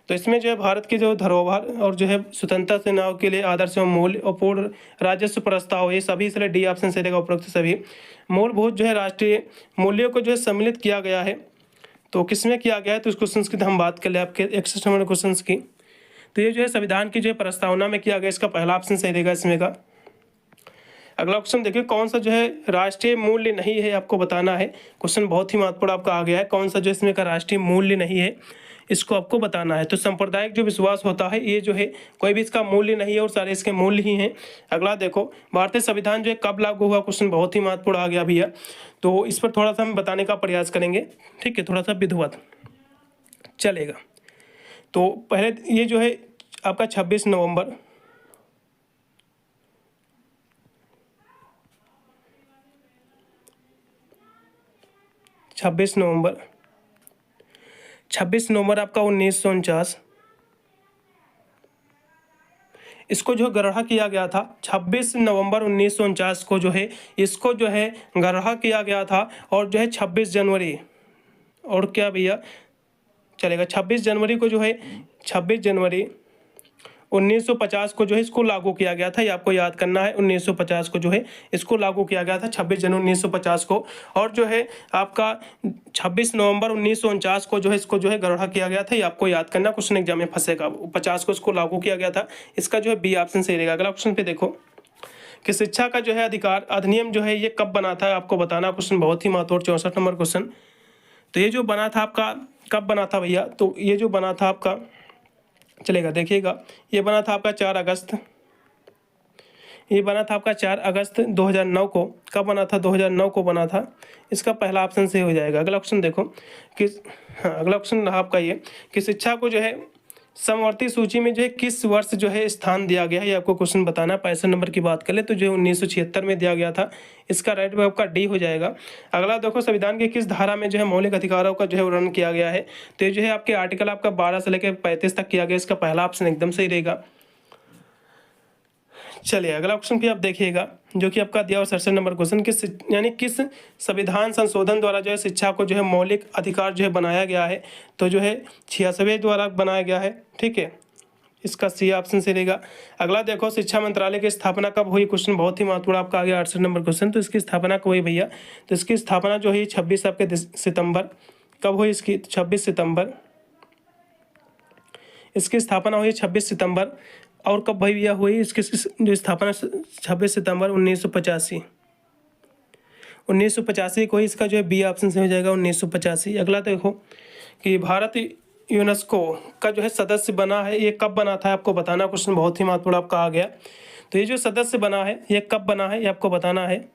तो इसमें जो है भारत की जो धरोहर और जो है स्वतंत्रता सेनाओं के लिए आदर्श एवं मूल्य और पूर्ण राजस्व प्रस्ताव, ये सभी इसलिए डी ऑप्शन से रहेगा उपरोक्त सभी। मूलभूत जो है राष्ट्रीय मूल्यों को जो है सम्मिलित किया गया है, तो किसमें किया गया है, तो इस क्वेश्चन की हम बात कर ले आपके 61 नंबर क्वेश्चन की, तो ये जो है संविधान की जो है प्रस्तावना में किया गया, इसका पहला ऑप्शन सही रहेगा इसमें का। अगला क्वेश्चन देखिए, कौन सा जो है राष्ट्रीय मूल्य नहीं है, आपको बताना है। क्वेश्चन बहुत ही महत्वपूर्ण आपका आ गया है, कौन सा जो इसमें का राष्ट्रीय मूल्य नहीं है, इसको आपको बताना है। तो सांप्रदायिक जो विश्वास होता है, ये जो है कोई भी इसका मूल्य नहीं है और सारे इसके मूल्य ही हैं। अगला देखो, भारतीय संविधान जो है कब लागू हुआ, क्वेश्चन बहुत ही महत्वपूर्ण आ गया भैया, तो इस पर थोड़ा सा हम बताने का प्रयास करेंगे, ठीक है, थोड़ा सा विधिवत चलेगा। तो पहले ये जो है आपका 26 नवंबर 26 नवंबर आपका 1949 इसको जो गढ़ा किया गया था। 26 नवंबर 1949 को जो है इसको जो है गढ़ा किया गया था, और जो है 26 जनवरी और क्या भैया चलेगा 26 जनवरी को जो है 26 जनवरी 1950 को जो है इसको लागू किया गया था। ये आपको याद करना है, 1950 को जो है इसको लागू किया गया था 26 जनवरी 1950 को। और जो है आपका 26 नवंबर 1949 को जो है इसको जो है गढ़ा किया गया था। ये आपको याद करना, क्वेश्चन एग्जाम में फंसेगा। 50 को इसको लागू किया गया था, इसका जो है बी ऑप्शन सही रहेगा। अगला क्वेश्चन पे देखो कि शिक्षा का जो है अधिकार अधिनियम जो है ये कब बना था, आपको बताना। क्वेश्चन बहुत ही महत्वपूर्ण 64 नंबर क्वेश्चन। तो ये जो बना था आपका कब बना था भैया, तो ये जो बना था आपका चलेगा देखिएगा, ये बना था आपका 4 अगस्त, ये बना था आपका 4 अगस्त 2009 को। कब बना था, 2009 को बना था। इसका पहला ऑप्शन से हो जाएगा। अगला क्वेश्चन देखो कि अगला क्वेश्चन रहा आपका ये कि शिक्षा को जो है समवर्ती सूची में जो है किस वर्ष जो है स्थान दिया गया है, ये आपको क्वेश्चन बताना। 65 नंबर की बात करें तो जो 1976 में दिया गया था, इसका राइट में आपका डी हो जाएगा। अगला देखो संविधान के किस धारा में जो है मौलिक अधिकारों का जो है वर्णन किया गया है, तो ये जो है आपके आर्टिकल आपका 12 से लेकर 35 तक किया गया, इसका पहला ऑप्शन एकदम सही रहेगा। चलिए अगला क्वेश्चन भी आप देखिएगा जो कि आपका दिया हुआ 67 नंबर क्वेश्चन, किस यानी किस संविधान संशोधन द्वारा जो है शिक्षा को जो है मौलिक अधिकार जो है बनाया गया है, तो जो है 86वें द्वारा बनाया गया है, ठीक है, इसका सी ऑप्शन से रहेगा। अगला देखो शिक्षा मंत्रालय की स्थापना कब हुई, क्वेश्चन बहुत ही महत्वपूर्ण आपका आ गया 68 नंबर क्वेश्चन। तो इसकी स्थापना कब हुई भैया, तो इसकी स्थापना जो है 26 आपके सितंबर, कब हुई इसकी, 26 सितंबर इसकी स्थापना हुई 26 सितंबर। और कब भैया हुई इसकी जो स्थापना, 26 सितंबर 1985 को, इसका जो है बी ऑप्शन से हो जाएगा 1985। अगला देखो कि भारत यूनेस्को का जो है सदस्य बना है, ये कब बना था आपको बताना। क्वेश्चन बहुत ही महत्वपूर्ण आपका आ गया। तो ये जो सदस्य बना है ये कब बना है, ये आपको बताना है।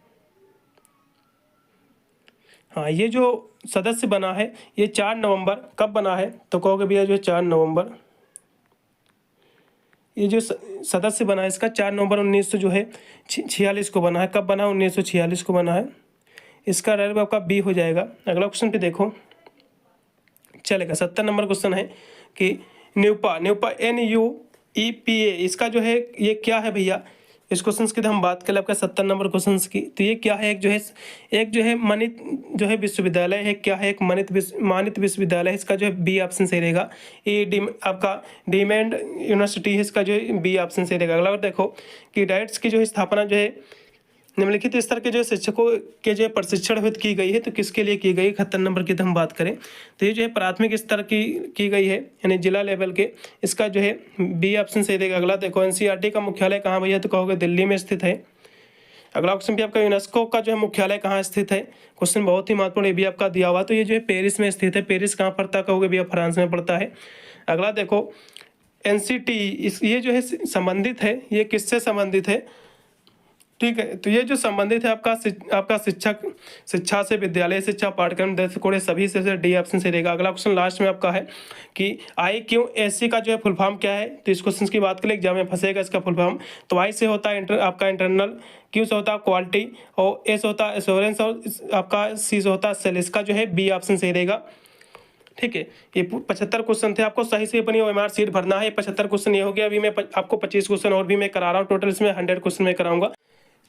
हाँ, ये जो सदस्य बना है ये 4 नवंबर कब बना है, तो कहोगे भैया जो 4 नवंबर, ये जो सदस्य बना है इसका 4 नवंबर 1946 को बना है। कब बना, 1946 को बना है, इसका राइट आपका बी हो जाएगा। अगला क्वेश्चन पे देखो चलेगा 70 नंबर क्वेश्चन है कि न्यूपा, न्यूपा NUEPA, इसका जो है ये क्या है भैया? इस क्वेश्चन की तो हम बात करें आपका 70 नंबर क्वेश्चन की, तो ये क्या है? एक जो है मानित जो है विश्वविद्यालय है, क्या है? एक मानित विश्वविद्यालय, इसका जो है बी ऑप्शन सही रहेगा। ये आपका डीम्ड यूनिवर्सिटी है, इसका जो है बी ऑप्शन सही रहेगा। अगला देखो कि डाइट्स की जो है स्थापना जो है निम्नलिखित स्तर के जो शिक्षकों के जो प्रशिक्षण हेतु की गई है, तो किसके लिए की गई? 71 नंबर की तो हम बात करें तो ये जो है प्राथमिक स्तर की गई है, यानी जिला लेवल के, इसका जो है बी ऑप्शन सही रहेगा। अगला देखो NCERT का मुख्यालय कहाँ भैया? तो कहोगे दिल्ली में स्थित है। अगला क्वेश्चन भी आपका यूनेस्को का जो है मुख्यालय कहाँ स्थित है? क्वेश्चन बहुत ही महत्वपूर्ण, ये भी आपका दिया हुआ, तो ये जो है पेरिस में स्थित है। पेरिस कहाँ पड़ता है? कहोगे भैया फ्रांस में पड़ता है। अगला देखो NCT, ये जो है संबंधित है, ये किससे संबंधित है? ठीक है, तो ये जो संबंधित है आपका शिक्षा से विद्यालय शिक्षा पाठ्यक्रम दृष्टिकोण सभी से डी ऑप्शन से रहेगा। अगला क्वेश्चन लास्ट में आपका है कि IQAC का जो है फुल फॉर्म क्या है? तो इस क्वेश्चन की बात करें एग्जाम में फंसेगा इसका फुल फॉर्म। तो I से होता है आपका इंटरनल, Q से होता है क्वालिटी, और A से होता है एश्योरेंस, और आपका C से होता है सेल। इसका जो है बी ऑप्शन सही रहेगा। ठीक है, ये 75 क्वेश्चन थे, आपको सही से अपनी OMR शीट भरना है। 75 क्वेश्चन ये हो गया। अभी मैं आपको 25 क्वेश्चन और भी मैं करा रहा हूँ, टोटल इसमें 100 क्वेश्चन मैं कराऊंगा।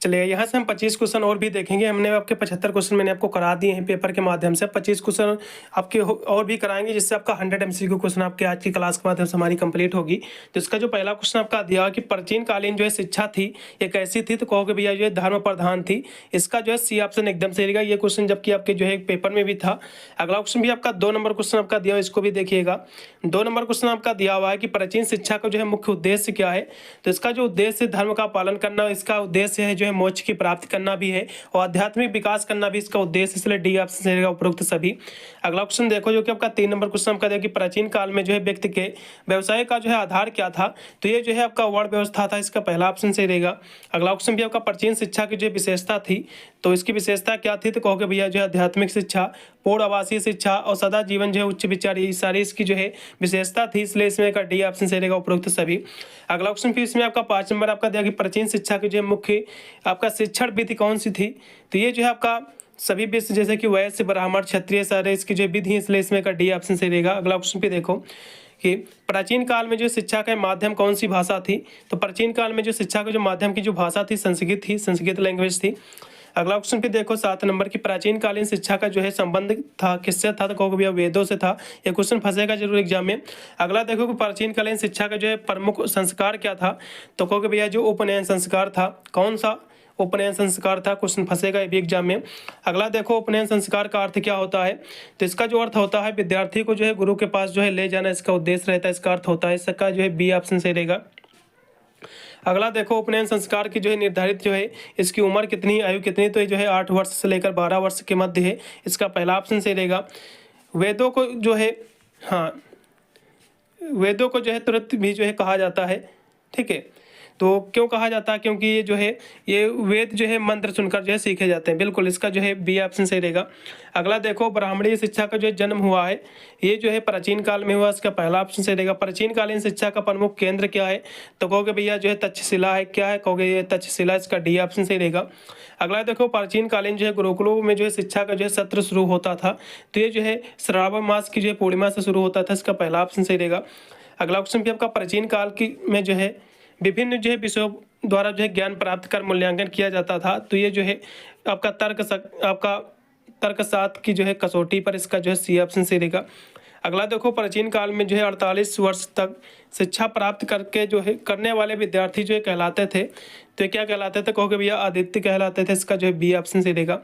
चलिए यहाँ से हम 25 क्वेश्चन और भी देखेंगे। हमने आपके 75 क्वेश्चन मैंने आपको करा दिए हैं पेपर के माध्यम से, 25 क्वेश्चन आपके और भी कराएंगे, जिससे आपका 100 MCQ क्वेश्चन आपके आज की क्लास के माध्यम से हमारी कंप्लीट होगी। तो इसका जो पहला क्वेश्चन आपका दिया कि प्राचीन कालीन जो है शिक्षा थी ये कैसी थी? तो कहोगे भैया जो है धर्म प्रधान थी। इसका जो है C ऑप्शन एकदम सही रहेगा ये क्वेश्चन, जबकि आपके जो है पेपर में भी था। अगला क्वेश्चन भी आपका 2 नंबर क्वेश्चन आपका दिया हुआ, इसको भी देखिएगा। 2 नंबर क्वेश्चन आपका दिया हुआ है कि प्राचीन शिक्षा का जो है मुख्य उद्देश्य क्या है? तो इसका जो उद्देश्य धर्म का पालन करना, इसका उद्देश्य है जो है मोक्ष की प्राप्ति करना भी है, और आध्यात्मिक विकास करना भी इसका उद्देश्य, इसलिए डी ऑप्शन रहेगा उपरोक्त सभी। अगला क्वेश्चन देखो जो कि आपका 3 नंबर क्वेश्चन आपका देखिए, प्राचीन काल में जो है व्यक्ति के व्यवसाय का जो है आधार क्या था? तो ये जो है आपका वर्ण व्यवस्था था, इसका पहला ऑप्शन सही रहेगा। अगला क्वेश्चन भी आपका प्राचीन शिक्षा की जो विशेषता थी, तो इसकी विशेषता क्या थी? तो कहोगे भैया जो है आध्यात्मिक शिक्षा, पूर्ण आवासीय शिक्षा और सदा जीवन जो है उच्च विचार, ये सारी इसकी जो है विशेषता थी, इसलिए इसमें का डी ऑप्शन सही रहेगा उपरोक्त सभी। अगला क्वेश्चन फिर इसमें आपका 5 नंबर आपका दिया कि प्राचीन शिक्षा की जो है मुख्य आपका शिक्षण विधि कौन सी थी? तो ये जो है आपका सभी विषय जैसे कि वैश्य ब्राह्मण क्षत्रिय सारे इसकी जो विधि है, इसलिए इसमें का डी ऑप्शन सही रहेगा। अगला क्वेश्चन पे देखो कि प्राचीन काल में जो शिक्षा का माध्यम कौन सी भाषा थी? तो प्राचीन काल में जो शिक्षा का जो माध्यम की जो भाषा थी संस्कृत थी, संस्कृत लैंग्वेज थी। अगला क्वेश्चन पे देखो 7 नंबर की प्राचीन कालीन शिक्षा का जो है संबंध था किससे था? तो कहोगे भैया वेदों से था। ये क्वेश्चन फंसेगा जरूर एग्जाम में। अगला देखो कि प्राचीन कालीन शिक्षा का जो है प्रमुख संस्कार क्या था? तो कहोगे भैया जो उपनयन संस्कार था। कौन सा उपनयन संस्कार था? क्वेश्चन फंसेगा ये भी एग्जाम में। अगला देखो उपनयन संस्कार का अर्थ क्या होता है? तो इसका जो अर्थ होता है विद्यार्थी को जो है गुरु के पास जो है ले जाना, इसका उद्देश्य रहता है, इसका अर्थ होता है। इसका जो है बी ऑप्शन सही रहेगा। अगला देखो उपनयन संस्कार की जो है निर्धारित जो है इसकी उम्र कितनी, आयु कितनी? तो ये जो है 8 वर्ष से लेकर 12 वर्ष के मध्य है, इसका पहला ऑप्शन सही रहेगा। वेदों को जो है वेदों को जो है तुरंत भी जो है कहा जाता है। ठीक है, तो क्यों कहा जाता है? क्योंकि ये जो है ये वेद जो है मंत्र सुनकर जो है सीखे जाते हैं। बिल्कुल, इसका जो है बी ऑप्शन सही रहेगा। अगला देखो ब्राह्मणीय शिक्षा का जो है जन्म हुआ है, ये जो है प्राचीन काल में हुआ, इसका पहला ऑप्शन सही रहेगा। प्राचीन कालीन शिक्षा का प्रमुख केंद्र क्या है? तो कहोगे भैया जो है तक्षशिला है। क्या है? कहोगे ये तक्षशिला, इसका डी ऑप्शन सही रहेगा। अगला देखो प्राचीन कालीन जो है गुरुकुलों में जो है शिक्षा का जो है सत्र शुरू होता था, तो ये जो है श्रावण मास की जो है पूर्णिमा से शुरू होता था, इसका पहला ऑप्शन सही रहेगा। अगला क्वेश्चन भी आपका प्राचीन काल की में जो है विभिन्न जो है विषयों द्वारा जो है ज्ञान प्राप्त कर मूल्यांकन किया जाता था, तो ये जो है आपका तर्कशास्त्र की जो है कसौटी पर, इसका जो है सी ऑप्शन सही रहेगा। अगला देखो प्राचीन काल में जो है 48 वर्ष तक शिक्षा प्राप्त करके जो है करने वाले विद्यार्थी जो है कहलाते थे, तो क्या कहलाते थे? कहोगे भैया आदित्य कहलाते थे, इसका जो है बी ऑप्शन सही रहेगा।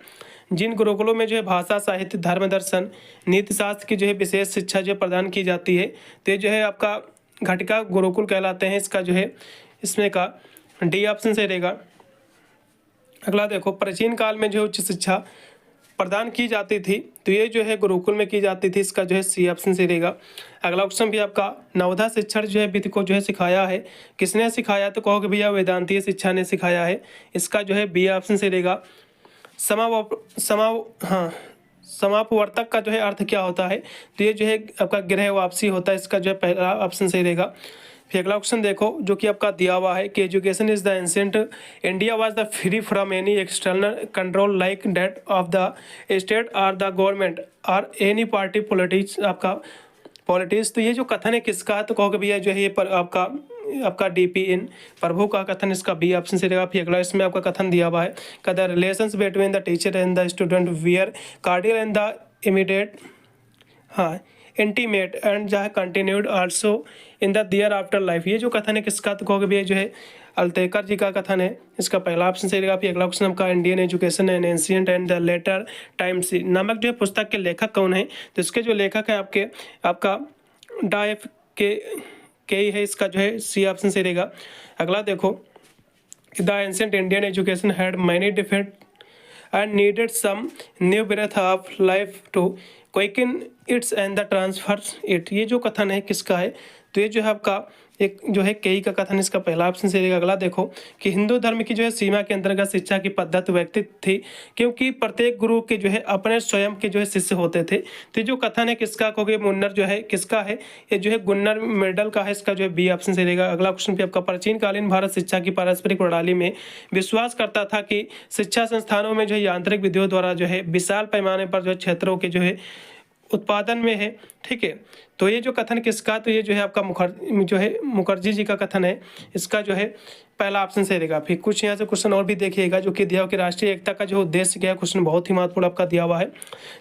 जिन गुरुकुलों में जो है भाषा साहित्य धर्म दर्शन नीति शास्त्र की जो है विशेष शिक्षा जो प्रदान की जाती है, तो ये जो है आपका घटिका गुरुकुल कहलाते हैं, इसका जो है इसमें का डी ऑप्शन सही रहेगा। अगला देखो प्राचीन काल में जो उच्च शिक्षा प्रदान की जाती थी, तो ये जो है गुरुकुल में की जाती थी, इसका जो है सी ऑप्शन सही रहेगा। अगला क्वेश्चन भी आपका नवोदय शिक्षण जो है विधि को जो है सिखाया है, किसने सिखाया? तो कहोगे भैया वेदांतीय शिक्षा ने सिखाया है, इसका जो है बी ऑप्शन सही रहेगा। समापवर्तक का जो है अर्थ क्या होता है? तो ये जो है आपका गृह वापसी होता है, इसका जो है पहला ऑप्शन सही रहेगा। फिर अगला क्वेश्चन देखो जो कि आपका दिया हुआ है कि education is the ancient India was the free from any external control like that of the state और द गवर्नमेंट और एनी पार्टी पॉलिटिक्स। आपका पॉलिटिक्स। तो ये जो कथन है किसका है, तो कहोगे भैया जो है ये पर आपका डीपी इन प्रभु का कथन, इसका बी ऑप्शन से रहेगा। फिर अगला इसमें आपका कथन दिया हुआ है कि the relations between the teacher and the student were cordial and the immediate, हाँ, इंटीमेट एंड जो है continued also in the thereafter life. ये जो कथन है किसका, तो कहोगे भैया जो है अल्तेकर जी का कथन है, इसका पहला ऑप्शन सही रहेगा। फिर अगला क्वेश्चन आपका Indian education and ancient and the later times नामक जो है पुस्तक के लेखक कौन है, तो इसके जो लेखक है आपका डाइफ के ही है, इसका जो है सी ऑप्शन सही रहेगा। अगला देखो, the ancient Indian education had many different and needed some new breath of life to quicken its and the transfers it। ये जो कथन है किसका है, तो ये जो है आपका एक जो है केई का कथन, इसका पहला ऑप्शन से रहेगा। अगला देखो कि हिंदू धर्म की जो है सीमा के अंतर्गत शिक्षा की पद्धति व्यक्तित्व थी, क्योंकि प्रत्येक गुरु के जो है अपने स्वयं के जो है शिष्य होते थे। तो जो कथन है किसका, क्योंकि मुन्नर जो है किसका है, ये जो है गुन्नर मेडल का है, इसका जो है बी ऑप्शन से रहेगा। अगला क्वेश्चन भी आपका प्राचीन कालीन भारत शिक्षा की पारस्परिक प्रणाली में विश्वास करता था कि शिक्षा संस्थानों में जो है यांत्रिक विधियों द्वारा जो है विशाल पैमाने पर जो क्षेत्रों के जो है उत्पादन में है, ठीक है। तो ये जो कथन किसका, तो ये जो है आपका मुखर्जी जी का कथन है, इसका जो है पहला ऑप्शन सही रहेगा। फिर कुछ यहाँ से क्वेश्चन और भी देखिएगा जो कि दिया हो कि राष्ट्रीय एकता का जो उद्देश्य क्या है, क्वेश्चन बहुत ही महत्वपूर्ण आपका दिया हुआ है।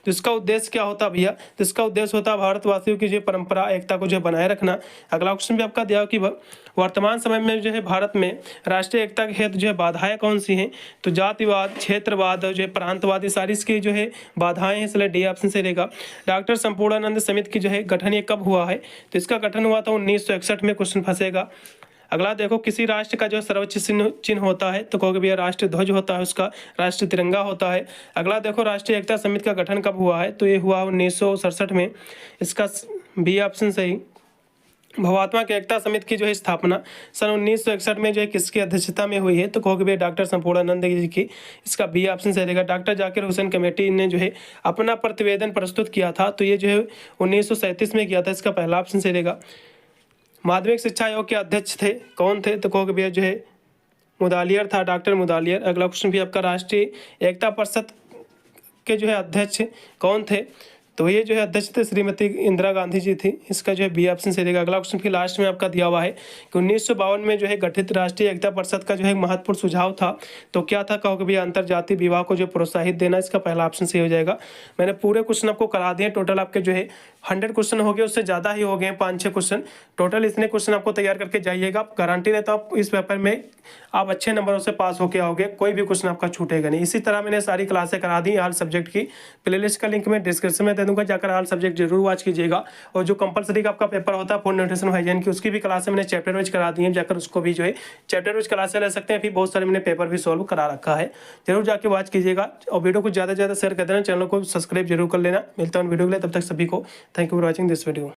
जिसका उद्देश्य क्या होता है भैया, जिसका उद्देश्य होता है भारतवासियों की जो परंपरा एकता को जो बनाए रखना। अगला क्वेश्चन भी आपका दिया हो कि वर्तमान समय में जो है भारत में राष्ट्रीय एकता के हेतु जो है बाधाएं कौन सी हैं, तो जातिवाद, क्षेत्रवाद, जो है प्रांतवाद, ये सारी इसकी जो है बाधाएं हैं, इसलिए डी ऑप्शन से रहेगा। डॉक्टर संपूर्णानंद समिति की जो है गठन ये कब हुआ है, तो इसका गठन हुआ था 1961 में, क्वेश्चन फंसेगा। अगला देखो, किसी राष्ट्र का जो सर्वोच्च चिन्ह होता है, तो कहोगे भैया राष्ट्रीय ध्वज होता है, उसका राष्ट्रीय तिरंगा होता है। अगला देखो, राष्ट्रीय एकता समिति का गठन कब हुआ है, तो ये हुआ 1967 में, इसका बी ऑप्शन सही। भवात्मक एकता समिति की जो है स्थापना सन 1961 में जो है किसकी अध्यक्षता में हुई है, तो कहोगे भैया डॉक्टर संपूर्णानंद जी की, इसका बी ऑप्शन सही रहेगा। डॉक्टर जाकिर हुसैन कमेटी ने जो है अपना प्रतिवेदन प्रस्तुत किया था, तो ये जो है 1937 में किया था, इसका पहला ऑप्शन सही रहेगा। माध्यमिक शिक्षा आयोग के अध्यक्ष थे कौन थे, तो कहोगे भैया जो है मुदालियर था, डॉक्टर मुदालियर। अगला क्वेश्चन भी आपका राष्ट्रीय एकता परिषद के जो है अध्यक्ष कौन थे, तो ये जो है अध्यक्ष थे श्रीमती इंदिरा गांधी जी थी, इसका जो है बी ऑप्शन से रहेगा। अगला क्वेश्चन के लास्ट में आपका दिया हुआ है कि 1952 में जो है गठित राष्ट्रीय एकता परिषद का जो है महत्वपूर्ण सुझाव था, तो क्या था, कहोगे भैया अंतरजातीय विवाह को जो प्रोत्साहित देना, इसका पहला ऑप्शन सही हो जाएगा। मैंने पूरे क्वेश्चन आपको करा दिए, टोटल आपके जो है 100 क्वेश्चन हो गए, उससे ज़्यादा ही हो गए 5-6 क्वेश्चन टोटल। इतने क्वेश्चन आपको तैयार करके जाइएगा, गारंटी रहता है आप इस पेपर में आप अच्छे नंबरों से पास होकर आओगे, कोई भी क्वेश्चन आपका छूटेगा नहीं। इसी तरह मैंने सारी क्लासें करा दी ऑल सब्जेक्ट की, प्लेलिस्ट का लिंक मैं डिस्क्रिप्शन में दे दूंगा, जाकर ऑल सब्जेक्ट जरूर वॉच कीजिएगा। और जो कंपलसरी का आपका पेपर होता है फूड न्यूट्रिशन हाइजीन की, उसकी भी क्लासें मैंने चैप्टर वाइज करा दी है, जाकर उसको भी जो है चैप्टर वाइज क्लासें ले सकते हैं। फिर बहुत सारे मैंने पेपर भी सॉल्व करा रखा है, जरूर जाके वॉच कीजिएगा और वीडियो को ज़्यादा से ज़्यादा शेयर कर देना, चैनल को सब्सक्राइब जरूर कर लेना। मिलता हूँ वीडियो के लिए, तब तक सभी को thank you for watching this video.